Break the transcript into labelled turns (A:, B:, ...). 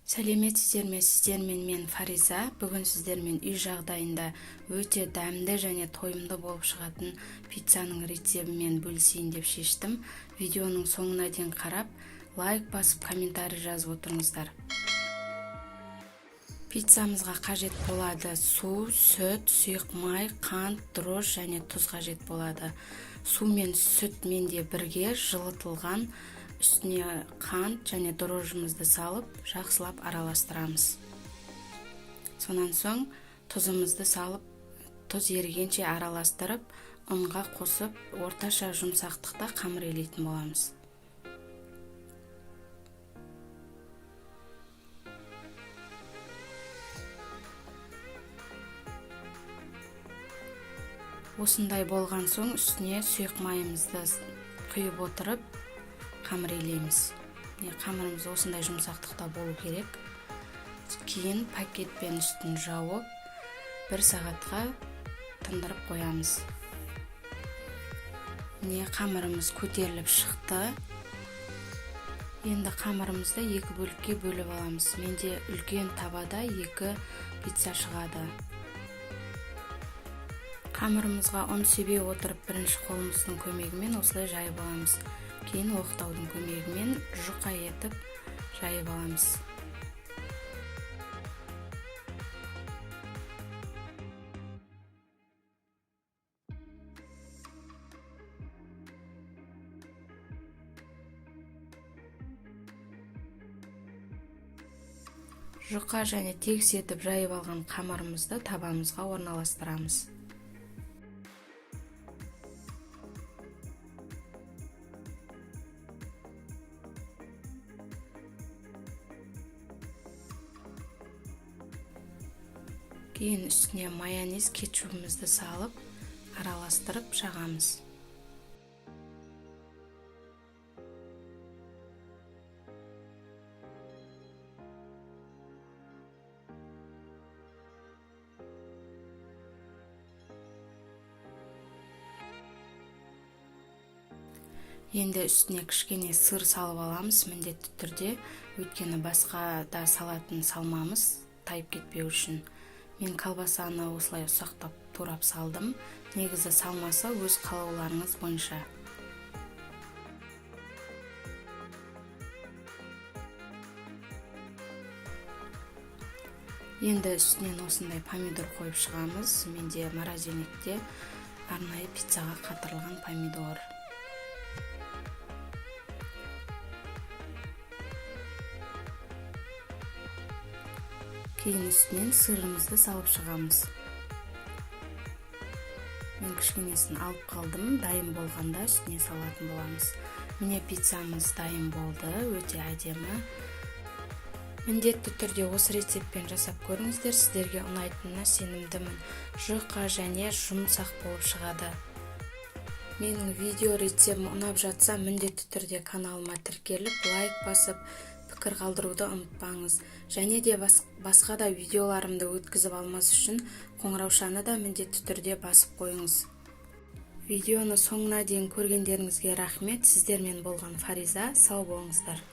A: Сіздермен мен Фариза. Бүгін сіздермен үй жағдайында өте дәмді және тойымды болып шығатын пиццаның рецебімен бөлісейін деп шештім. Видеоның соңына дейін қарап, лайк басып, комментарий жазып отырыңыздар. Пиццамызға қажет болады су, сүт, сұйық май, қант, дрожж және тұз қажет болады. Су мен сүт менде бірге жылытылған, үстіне қант және дрожжымызды салып, жақсылап араластырамыз. Сонан соң тұзымызды салып, тұз ерігенше араластырып, ұнға қосып, орташа жұмсақтықта қамыр илейтін боламыз. Осындай болған соң үстіне сұйық майымызды құйып отырып, қамыр илейміз. Қамырымыз осындай жұмсақтықта болу керек. Кейін пакетпен үстін жауып, 1 сағатқа тындырып қоямыз. Қамырымыз көтеріліп шықты. Енді қамырымызды 2 бөлікке бөліп аламыз. Менде үлкен табада 2 пицца шығады. Қамырымызға ұн себе отырып, бірінші қолымыздың көмегімен осылай жайып аламыз. Кейін оқтаудың көмегімен жұқа етіп жайып аламыз. Жұқа және тегіс етіп жайып алған қамырымызды табамызға орналастырамыз. Кейін үстіне майонез, кетчупымызды салып, араластырып жағамыз. Енді үстіне кішкене сыр салып аламыз міндетті түрде, өйткені басқа да салатын салмамыз тайып кетпеу үшін. Мен колбасаны осылай ұсақтап турап салдым. Негізі салмасы өз қалауларыңыз бойынша. Енді үстінен осындай помидор қойып шығамыз. Менде морозильникте арнайы пиццаға қатырылған помидор. Кейін үстінен сырымызды салып шығамыз. Мен кішкенесін алып қалдым, дайын болғанда үстіне салатын боламыз. Міне пиццамыз дайын болды, өте әдемі. Міндетті түрде осы рецептпен жасап көріңіздер, сіздерге ұнайтынына сенімдімін. Жұқа және жұмсақ болып шығады. Менің видео рецебім ұнап жатса, міндетті түрде каналыма тіркеліп, лайк басып, пікір қалдыруды ұмытпаңыз. Және де басқа да видеоларымды өткізіп алмас үшін қоңыраушаны да міндетті түрде басып қойыңыз. Видеоны соңына дейін көргендеріңізге рахмет. Сіздермен болған Фариза. Сау болыңыздар.